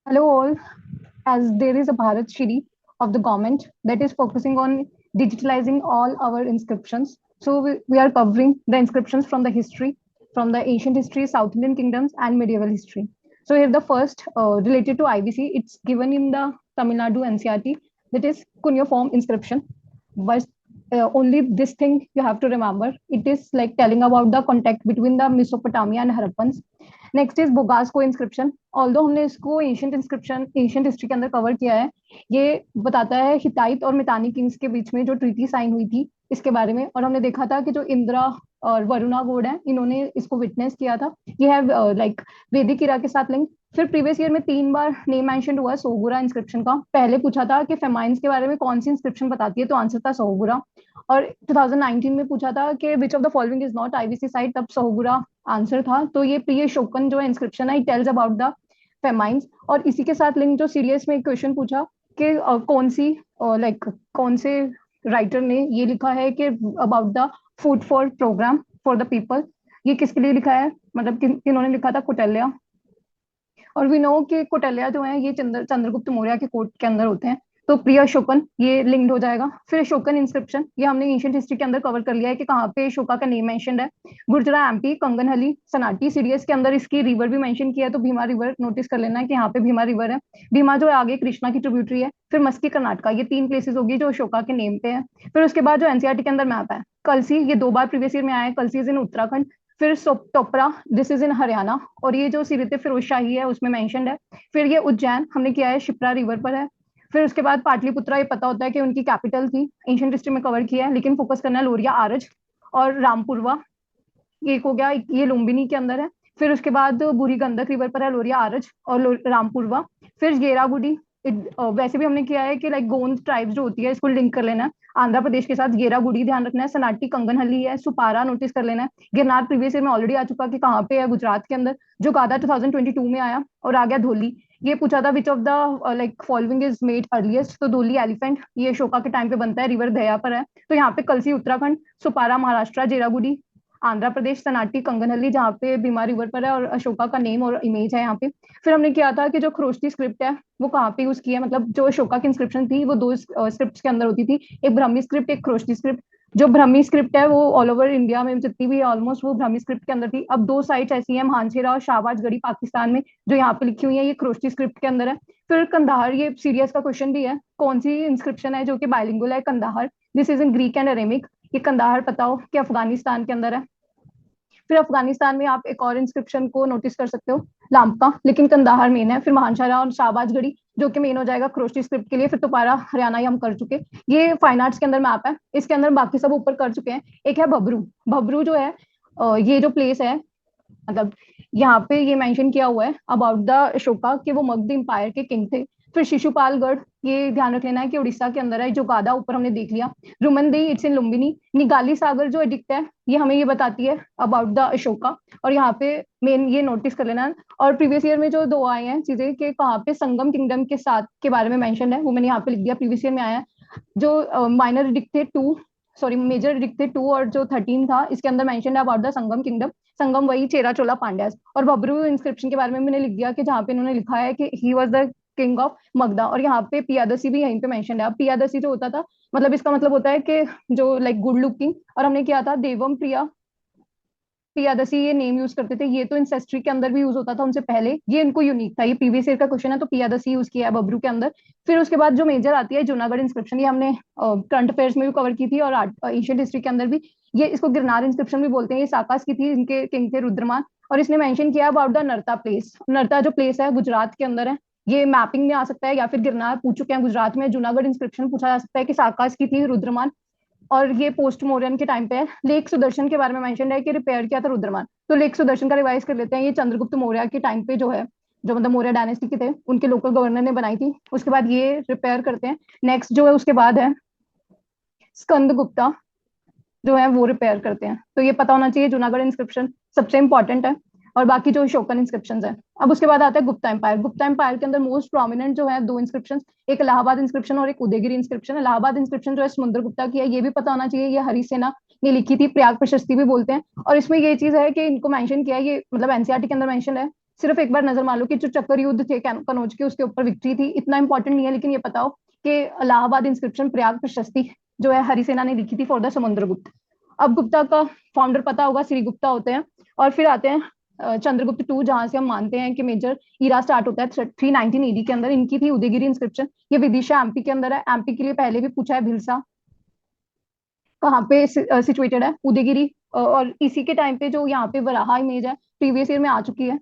Hello all, as there is a Bharat Shri of the government that is focusing on digitalizing all our inscriptions. So we are covering the inscriptions from the history, from the ancient history, South Indian kingdoms and medieval history. So here the first related to IBC, it's given in the Tamil Nadu NCRT, that is cuneiform inscription. But only this thing you have to remember. It is like telling about the contact between the Mesopotamia and Harappans. Next is Boghazkoi inscription although हमने इसको ancient inscription ancient history के अंदर cover किया है। ये बताता है हिताइत और मितानी किंग्स के बीच में जो ट्रीटी साइन हुई थी इसके बारे में, और हमने देखा था कि जो इंदिरा और वरुणा गोड है इन्होंने इसको विटनेस किया था। ये है लाइक वैदिक इरा के साथ लिंक। फिर प्रीवियस ईयर में 3 बार नेम मेंशन हुआ सोगुरा इंस्क्रिप्शन का। पहले पूछा था कि फेमाइंस के बारे में कौन सी इंस्क्रिप्शन बताती है, तो आंसर था सोगुरा। और 2019 में पूछा था कि which of the following is not IBC site, तब सोगुरा आंसर था। तो ये प्रिय शोकन जो इंस्क्रिप्शन है, it tells about the famines. और इसी के साथ लिंक जो सीरियस में एक क्वेश्चन पूछा कि कौन सी लाइक कौन से राइटर ने ये लिखा है कि about the food for program for the people, ये किसके लिए लिखा है, मतलब किन्होंने लिखा था, कौटिल्य। और वी नो कि कौटिल्य जो है ये चंद्रगुप्त मौर्य के कोर्ट के अंदर होते हैं। तो प्रिय अशोकन ये लिंक्ड हो जाएगा। फिर अशोकन इंस्क्रिप्शन ये हमने एंशियंट हिस्ट्री के अंदर कवर कर लिया है कि कहाँ पे अशोका का नेम मेंशनड है। गुर्जरा एमपी, कंगनहली, सनाटी, सीडीएस के अंदर इसकी रिवर भी मेंशन किया है, तो भीमा रिवर नोटिस कर लेना है कि यहाँ पे भीमा रिवर है। भीमा जो है आगे कृष्णा की ट्रिब्यूटरी है। फिर मस्की कर्नाटका, ये 3 प्लेसेस होगी जो अशोका के नेम पे है। फिर उसके बाद जो एनसीईआरटी के अंदर मैप है, कलसी ये 2 बार प्रीवियस ईयर में आया है, कलसी इज इन उत्तराखंड। फिर Topra, this is in Haryana, और ये जो सिरते फिरोज शाही है उसमें मेंशनड है। फिर ये उज्जैन हमने किया है, शिप्रा रिवर पर है। फिर उसके बाद पाटलिपुत्रा, ये पता होता है कि उनकी कैपिटल थी, एंशियंट हिस्ट्री में कवर किया है, लेकिन फोकस करना है लोरिया आरज और रामपुरवा, ये एक हो गया, ये लुम्बिनी के अंदर है। फिर उसके बाद बुरी गंडक रिवर पर है लोरिया आरज और रामपुरवा। फिर गेरागुडी, वैसे भी हमने किया है कि लाइक गोंद ट्राइब्स जो होती है इसको लिंक कर लेना है आंध्र प्रदेश के साथ, गेरागुडी ध्यान रखना है। सनाटी कंगनहली है, सुपारा नोटिस कर लेना है। गिरनार प्रीवियस ईयर में ऑलरेडी आ चुका कि कहाँ पे है, गुजरात के अंदर। जो गादा 2022 में आया। और आ गया धोली, ये पूछा था which of the like following is made earliest, तो धोली एलिफेंट ये अशोका के टाइम पे बनता है, रिवर दया पर है। तो यहाँ पे कलसी उत्तराखंड, सुपारा महाराष्ट्र, जेरागुडी आंध्र प्रदेश, सनाटी कंगनहली जहाँ पे भीमा रिवर पर है, और अशोका का नेम और इमेज है यहाँ पे। फिर हमने किया था कि जो खरोष्टी स्क्रिप्ट है वो कहाँ पे यूज की है, मतलब जो अशोका की इंस्क्रिप्शन थी वो 2 स्क्रिप्ट के अंदर होती थी, एक ब्राह्मी स्क्रिप्ट, एक खरोष्टी स्क्रिप्ट। जो ब्राह्मी स्क्रिप्ट है वो ऑल ओवर इंडिया में जितनी भी ऑलमोस्ट वो ब्राह्मी स्क्रिप्ट के अंदर थी। अब 2 साइट्स ऐसी हैं, मानसेरा और शाहबाजगढ़ी पाकिस्तान में, जो यहाँ पे लिखी हुई है, ये खरोष्टी स्क्रिप्ट के अंदर है। फिर कंधार, ये सीरियस का क्वेश्चन भी है, कौन सी इंस्क्रिप्शन है जो कि बाइलिंगुअल है, Kandahar, this is in Greek and Aramaic. ये कंधार पता हो कि अफगानिस्तान के अंदर है। फिर अफगानिस्तान में आप एक और इंस्क्रिप्शन को नोटिस कर सकते हो, लामका, लेकिन कंदाहार मेन है। फिर महानशारा और शाहबाजगढ़ी जो कि मेन हो जाएगा क्रोस्टी स्क्रिप्ट के लिए। फिर दोबारा हरियाणा ही हम कर चुके। ये फाइन आर्ट्स के अंदर मैप है, इसके अंदर बाकी सब ऊपर कर चुके हैं। एक है बबरू, बबरू जो है ये जो प्लेस है, मतलब यहाँ पे ये मेंशन किया हुआ है अबाउट द अशोका कि वो मगध एम्पायर के किंग थे। फिर शिशुपालगढ़, ये ध्यान रख लेना है कि उड़ीसा के अंदर है, जो गादा ऊपर हमने देख लिया। रुमनदी, इट्स इन लुम्बिनी। निगाली सागर जो एडिक्ट है ये हमें ये बताती है अबाउट द अशोका, और यहाँ पे मेन ये नोटिस कर लेना है। और प्रीवियस ईयर में जो 2 आए हैं चीजें कि कहाँ पे संगम किंगडम के साथ के बारे में मेंशन है, वो मैंने यहाँ पे लिख दिया, प्रीवियस ईयर में आया है। जो माइनर एडिक्ट थे 2, सॉरी मेजर एडिक्ट थे 2, और जो 13 था इसके अंदर मेंशन है अबाउट द संगम किंगडम। संगम वही चेरा चोला पांड्यास। और बबरू इंस्क्रिप्शन के बारे में मैंने लिख दिया कि जहाँ पे इन्होंने लिखा है कि he was the king of Magadha, और यहाँ पे पियादसी भी यहीं पे मेंशन है। अब पियादसी जो होता था, मतलब इसका मतलब होता है कि जो लाइक गुड लुकिंग। और हमने किया था देवम प्रिया पियादसी, ये नेम यूज करते थे, ये तो इंसेस्ट्री के अंदर भी यूज होता था उनसे पहले, ये इनको यूनिक था। ये प्रीवियस ईयर का क्वेश्चन है, तो पियादसी यूज किया है बबरू के अंदर। फिर उसके बाद जो मेजर आती है जूनागढ़ इंस्क्रिप्शन, ये हमने करंट अफेयर्स में भी कवर की थी और एशियन हिस्ट्री के अंदर भी। ये इसको गिरनार इंस्क्रिप्शन भी बोलते हैं। ये साकास की थी, इनके किंग थे रुद्रमान। और इसने मेंशन किया अबाउट द नरता प्लेस। नरता जो प्लेस है गुजरात के अंदर है, ये मैपिंग में आ सकता है, या फिर गिरनार पूछ चुके हैं गुजरात में। जूनागढ़ इंस्क्रिप्शन पूछा जा सकता है कि साकास की थी रुद्रमान, और ये पोस्ट मौर्यन के टाइम पे है। लेक सुदर्शन के बारे में मेंशन है कि रिपेयर किया था रुद्रमान, तो लेक सुदर्शन का रिवाइज कर लेते हैं। ये चंद्रगुप्त मौर्य के टाइम पे जो है, जो मतलब मौर्य डायनेस्टी के थे, उनके लोकल गवर्नर ने बनाई थी। उसके बाद ये रिपेयर करते हैं। नेक्स्ट जो है उसके बाद है स्कंद गुप्ता, जो है वो रिपेयर करते हैं। तो ये पता होना चाहिए, जूनागढ़ इंस्क्रिप्शन सबसे इंपॉर्टेंट है। और बाकी जो शोकन इंस्क्रिप्शन है। अब उसके बाद आता है गुप्ता एम्पायर। गुप्ता एम्पायर के अंदर मोस्ट प्रोमिनेंट जो है 2 इंस्क्रिप्शन, एक इलाहाबाद इंस्क्रिप्शन और एक उदयगिरी इंस्क्रिप्शन। इलाहाबाद इंस्क्रिप्शन जो है समुद्र गुप्ता की है, ये भी पता होना चाहिए, ये हरिसेना ने लिखी थी, प्रयाग प्रशस्ति भी बोलते हैं। और इसमें ये चीज है कि इनको मेंशन किया है, ये मतलब एनसीईआरटी के अंदर मेंशन है सिर्फ एक बार नजर मार लो कि जो चक्कर युद्ध थे कनौज के, उसके ऊपर विक्ट्री थी, इतना इंपॉर्टेंट नहीं है, लेकिन ये बताओ कि इलाहाबाद इंस्क्रिप्शन प्रयाग प्रशस्ति जो है हरिसेना ने लिखी थी फॉर द समुद्रगुप्त। अब गुप्ता का फाउंडर पता होगा, श्री गुप्ता होते हैं। और फिर आते हैं चंद्रगुप्त टू, जहां से हम मानते हैं कि मेजर ईरा स्टार्ट होता है 319 ईडी के अंदर। इनकी थी उदयगिरी इंस्क्रिप्शन, ये विदिशा एमपी के अंदर है। एमपी के लिए पहले भी पूछा है, भिलसा कहाँ पे सिचुएटेड है, उदयगिरी। और इसी के टाइम पे जो यहाँ पे वराहा इमेज है प्रीवियस ईयर में आ चुकी है।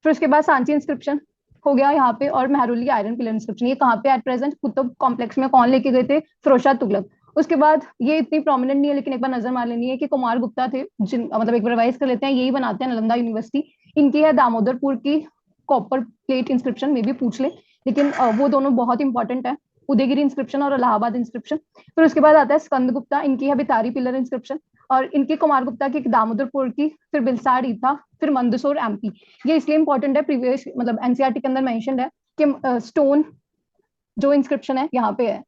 फिर उसके बाद सांची इंस्क्रिप्शन हो गया यहाँ पे, और मेहरौली आयरन पिलर इंस्क्रिप्शन, ये कहाँ पे एट प्रेजेंट कुतुब कॉम्प्लेक्स में कौन लेके गए थे, फिरोजशाह तुगलक। उसके बाद ये इतनी प्रोमिनेंट नहीं है, लेकिन एक बार नजर मार लेनी है कि कुमार गुप्ता थे, जिन मतलब एक बार रिवाइज कर लेते हैं, यही बनाते हैं नालंदा यूनिवर्सिटी। इनकी है दामोदरपुर की कॉपर प्लेट इंस्क्रिप्शन, में भी पूछ ले, लेकिन वो दोनों बहुत इंपॉर्टेंट है, उदयगिरी इंस्क्रिप्शन और इलाहाबाद इंस्क्रिप्शन। फिर उसके बाद आता है स्कंद गुप्ता, इनकी है बितारी पिलर इंस्क्रिप्शन। और इनकी कुमार गुप्ता की दामोदरपुर की, फिर बिलसाड़ ईथा, फिर मंदसौर एमपी। ये इसलिए इंपॉर्टेंट है, प्रीवियस मतलब एनसीईआरटी के अंदर मेंशन्ड है कि स्टोन जो इंस्क्रिप्शन है यहाँ पे है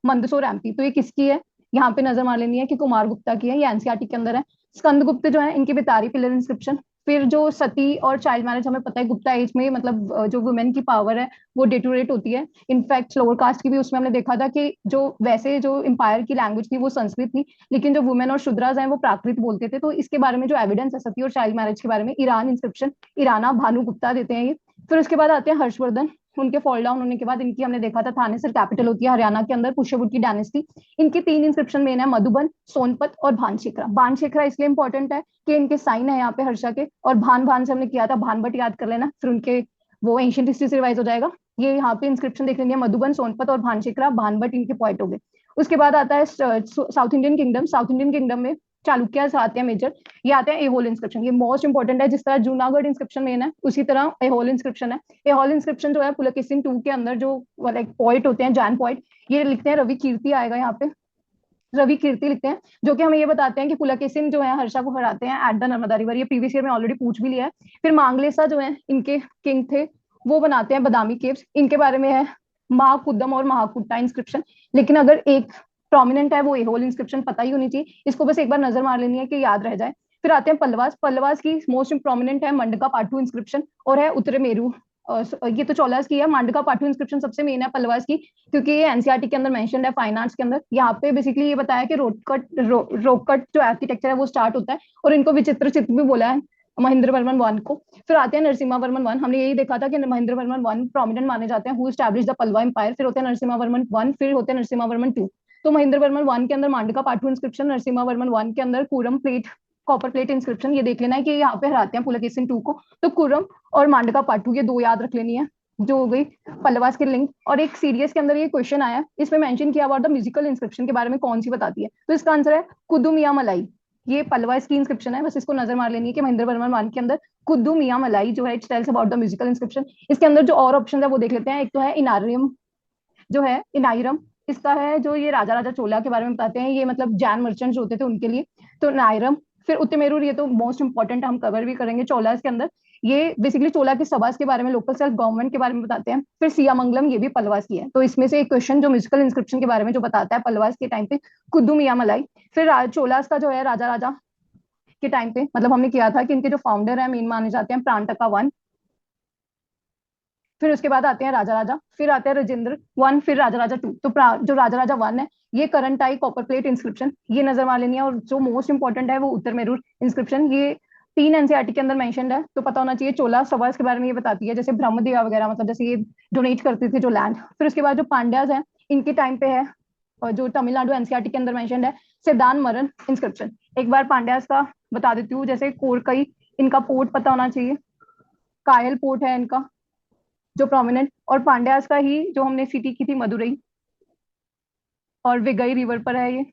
मंदसौर एमपी, तो ये किसकी है, यहाँ पे नजर मार लेनी है कि कुमार गुप्ता की है, ये एनसीईआरटी के अंदर है। स्कंद गुप्त जो है इनकी बितारी पिलर इंस्क्रिप्शन। फिर जो सती और चाइल्ड मैरिज, हमें पता है गुप्ता एज में मतलब जो वुमेन की पावर है वो डिटोरेट होती है। इनफैक्ट लोअर कास्ट की भी उसमें हमने देखा था कि जो वैसे जो एम्पायर की लैंग्वेज थी वो संस्कृत थी, लेकिन जो वुमेन और शूद्राज हैं वो प्राकृत बोलते थे। तो इसके बारे में जो एविडेंस है सती और चाइल्ड मैरिज के बारे में, ईरान इंस्क्रिप्शन, ईराना भानु गुप्ता देते हैं ये। फिर उसके बाद आते हैं हर्षवर्धन, उनके फॉल डाउन होने के बाद इनकी हमने देखा था थानेसर कैपिटल होती है हरियाणा के अंदर, पुष्यभूत की डायनेस्टी। इनके 3 इंस्क्रिप्शन मेन है, मधुबन, सोनपत और भानशेखरा। भानशेखरा इसलिए इंपॉर्टेंट है कि इनके साइन है यहाँ पे हर्षा के, और भान भान से हमने किया था, भानभट याद कर लेना, फिर उनके वो एंशियंट हिस्ट्री से रिवाइज हो जाएगा। ये यहाँ पे इंस्क्रिप्शन देख लेंगे, मधुबन, सोनपत और भानशेखरा, भानभट इनके पॉइंट हो गए। उसके बाद आता है south Indian kingdom. South Indian kingdom में चालुक्य आते हैं मेजर, ये आते हैं एहोल इंस्क्रिप्शन, ये मोस्ट इंपॉर्टेंट है। जिस तरह जूनागढ़ इंस्क्रिप्शन मेन है, उसी तरह एहोल इंस्क्रिप्शन है। एहोल इंस्क्रिप्शन जो है पुलकेशिन टू के अंदर जो लाइक पॉइंट होते हैं, जैन पॉइंट, ये लिखते हैं रवि कीर्ति, आएगा यहाँ पे रवि कीर्ति लिखते हैं, जो कि हमें ये बताते हैं कि पुलकेशिन जो है हर्षा को हराते हैं एट द नर्मदा रिवर। ये प्रीवियस ईयर में ऑलरेडी पूछ भी लिया है। फिर मांगलेसा जो है इनके किंग थे, वो बनाते हैं बदामी केव्स, इनके बारे में है महाकुदम और महाकुट्टा इंस्क्रिप्शन। लेकिन अगर एक प्रोमिनेंट है वो एहोल इंस्क्रिप्शन, पता ही होनी चाहिए, इसको बस एक बार नजर मार लेनी है कि याद रह जाए। फिर आते हैं पल्लवास। पल्लवास की मोस्ट प्रोमिनेंट है मंडका पाटू इंस्क्रिप्शन, और है उत्तरे मेरू। ये तो चोलास की है, मांडका पाटू इंस्क्रिप्शन सबसे मेन है पल्लवास की, क्योंकि ये एनसीईआरटी के अंदर मेंशन्ड है फाइन आर्ट्स के अंदर। यहाँ पे बेसिकली ये बताया कि रोकट जो आर्किटेक्चर है वो स्टार्ट होता है, और इनको विचित्र चित्र भी बोला है महेंद्र वर्मन वन को। फिर आते हैं नरसिम्हा वर्मन वन, हमने यही देखा था कि महेंद्र वर्मन वन प्रोमिनेंट माने जाते हैं, who establish the Pallava empire. फिर होते हैं नरसिम्हा वर्मन वन, फिर होते हैं नरसिम्हा वर्मन टू। तो महेंद्र वर्मन वन के अंदर मांडका पाटू इंस्क्रिप्शन, नरसिम्हा वर्मन वन के अंदर Kurram plate copper plate inscription. ये देख लेना है कि यहाँ पे हराते हैं पुलकेशिन टू को। तो कुरम और मांडका पाटू ये 2 याद रख लेनी है, जो हो गई पल्लवास के लिंक। और एक सीरीज के अंदर ये क्वेश्चन आया, इसमें मेंशन किया अबाउट द म्यूजिकल इंस्क्रिप्शन के बारे में, कौन सी बताती है, तो इसका आंसर है कुद्दू मियां मलाई। ये पल्लवास की इंस्क्रिप्शन है, बस इसको नजर मार लेनी है कि महेंद्र वर्मन वन के अंदर कुद्दू मियां मलाई जो है it tells about the musical inscription. इसके अंदर जो और ऑप्शन है वो देख लेते हैं। एक तो है इनारियम, जो है इनाइरम, इसका है जो ये राजा राजा चोला के बारे में बताते हैं, ये मतलब जैन मर्चेंट होते थे उनके लिए, तो नायरम। फिर उत्तमेरूर, ये तो मोस्ट इंपॉर्टेंट हम कवर भी करेंगे चोलास के अंदर, ये बेसिकली चोला के सभास के बारे में, लोकल सेल्फ गवर्नमेंट के बारे में बताते हैं। फिर सियामंगलम, ये भी पल्लवास की है। तो इसमें से एक क्वेश्चन जो म्यूजिकल इंस्क्रिप्शन के बारे में जो बताता है पल्लवास के टाइम पे, कुद्दू मियां मलाई। फिर चोलास का जो है राजा राजा के टाइम पे, मतलब हमने किया था कि इनके जो फाउंडर है मेन माने जाते हैं प्रांतका वन। फिर उसके बाद आते हैं राजा राजा, फिर आते हैं राजेंद्र वन, फिर राजा राजा टू। तो जो राजा राजा वन है ये current I copper plate inscription, ये नजर मार लेनी है। और जो मोस्ट इंपॉर्टेंट है वो उत्तर मेरूर इंस्क्रिप्शन, ये 3 एनसीईआरटी के अंदर मेंशन्ड है, तो पता होना चाहिए। चोला सवास के बारे में ये बताती है, जैसे ब्रह्मदेवा वगैरह, मतलब जैसे ये डोनेट करते थे जो लैंड। फिर उसके बाद जो पांड्याज है इनके टाइम पे है, और जो तमिलनाडु एनसीईआरटी के अंदर मेंशन्ड है सिद्धान मरन इंस्क्रिप्शन। एक बार पांड्याज का बता देती हूँ, जैसे कोरकई, इनका पोर्ट पता होना चाहिए, कायल पोर्ट है इनका जो प्रोमिनेंट, और पांड्यास का ही जो हमने सिटी की थी मदुरई, और विगई रिवर पर है ये।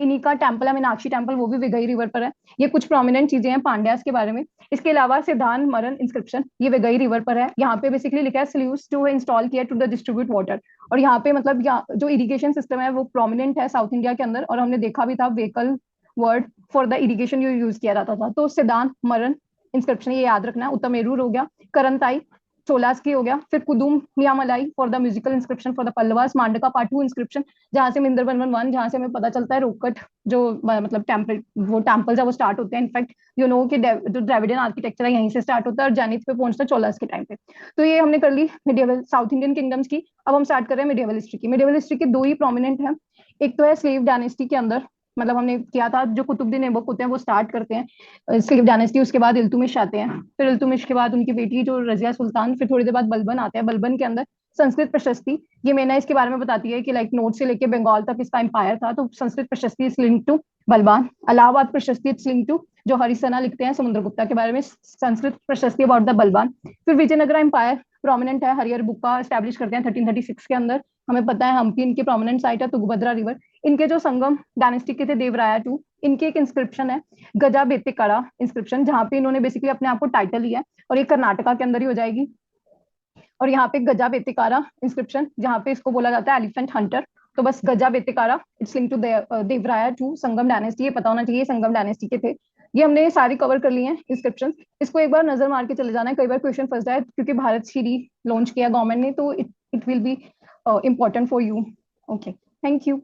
इन्हीं का टेम्पल है मीनाक्षी टेम्पल, वो भी विगई रिवर पर है। ये कुछ प्रोमिनेंट चीजें हैं पांड्यास के बारे में। इसके अलावा सिद्धांत मरन इंस्क्रिप्शन, ये विगई रिवर पर है। यहाँ पे बेसिकली लिखा है स्लूस टू इंस्टॉल किया टू द डिस्ट्रीब्यूट वाटर। और यहाँ पे मतलब जो इरिगेशन सिस्टम है वो प्रोमिनेंट है साउथ इंडिया के अंदर, और हमने देखा भी था vehicle word for the irrigation use किया जाता था। तो सिद्धांत मरन इंस्क्रिप्शन ये याद रखना है। उत्तमेरूर हो गया, करंताई, चोलास की हो गया, फिर Kudumiyanmalai for the musical inscription for the Pallavas, मांडका पार्ट 2 इंस्क्रिप्शन जहाँ से मिंदरबन 1 जहाँ से हमें पता चलता है रोकट जो मतलब टेम्पल, वो टेम्पल्स है वो स्टार्ट होते हैं। इनफैक्ट यू नो कि जो द्रविडियन आर्किटेक्चर है यहीं से स्टार्ट होता है और जेनिथ पे पहुंचता है चोलास के टाइम पे। तो ये हमने कर ली मिडियवल साउथ इंडियन किंगडम्स की। अब हम स्टार्ट कर रहे हैं मिडियवल हिस्ट्री की। मिडियवल हिस्ट्री के दो ही प्रोमिनेंट है, एक तो है स्लेव डायनेस्टी के अंदर, मतलब हमने किया था जो कुतुबुद्दीन ऐबक होते हैं वो स्टार्ट करते हैं स्लेव डायनेस्टी, उसके बाद इल्तुमिश आते हैं, फिर इल्तुमिश के बाद उनकी बेटी जो रजिया सुल्तान, फिर थोड़ी देर बाद बलबन आते हैं। बलबन के अंदर संस्कृत प्रशस्ति, ये मैंने इसके बारे में बताती है कि लाइक नोट से लेके बंगाल तक इसका एम्पायर था, तो Sanskrit prashasti is link to Balban. Allahabad prashasti is link to जो हरिसना लिखते हैं समुद्रगुप्ता के बारे में, संस्कृत प्रशस्ति अबाउट द बलबान। फिर विजयनगरा एम्पायर प्रोमिनेंट है, हरिहर बुक्का स्टैब्लिश करते हैं 1336 के अंदर। हमें पता है हम्पी इनके प्रोमिनेंट साइट है, तुंगभद्रा रिवर। इनके जो संगम डायनेस्टी के थे देवराया टू, इनके एक इंस्क्रिप्शन है गजा बेतेकारा इंस्क्रिप्शन, जहाँ पे इन्होंने बेसिकली अपने आप को टाइटल लिया है, और ये कर्नाटका के अंदर ही हो जाएगी। और यहाँ पे गजा बेतेकारा इंस्क्रिप्शन जहाँ पे इसको बोला जाता है एलिफेंट हंटर, तो बस गजा बेतेकारा इट्स लिंक टू देवराया टू संगम डायनेस्टी, ये पता होना चाहिए संगम डायनेस्टी के थे। ये हमने सारी कवर कर लिए हैं इंस्क्रिप्शन। इसको एक बार नजर मार के चले जाना है, कई बार क्वेश्चन फंस जाए, क्योंकि भारत श्री लॉन्च किया गवर्नमेंट ने, तो it will be important for you. Okay, thank you.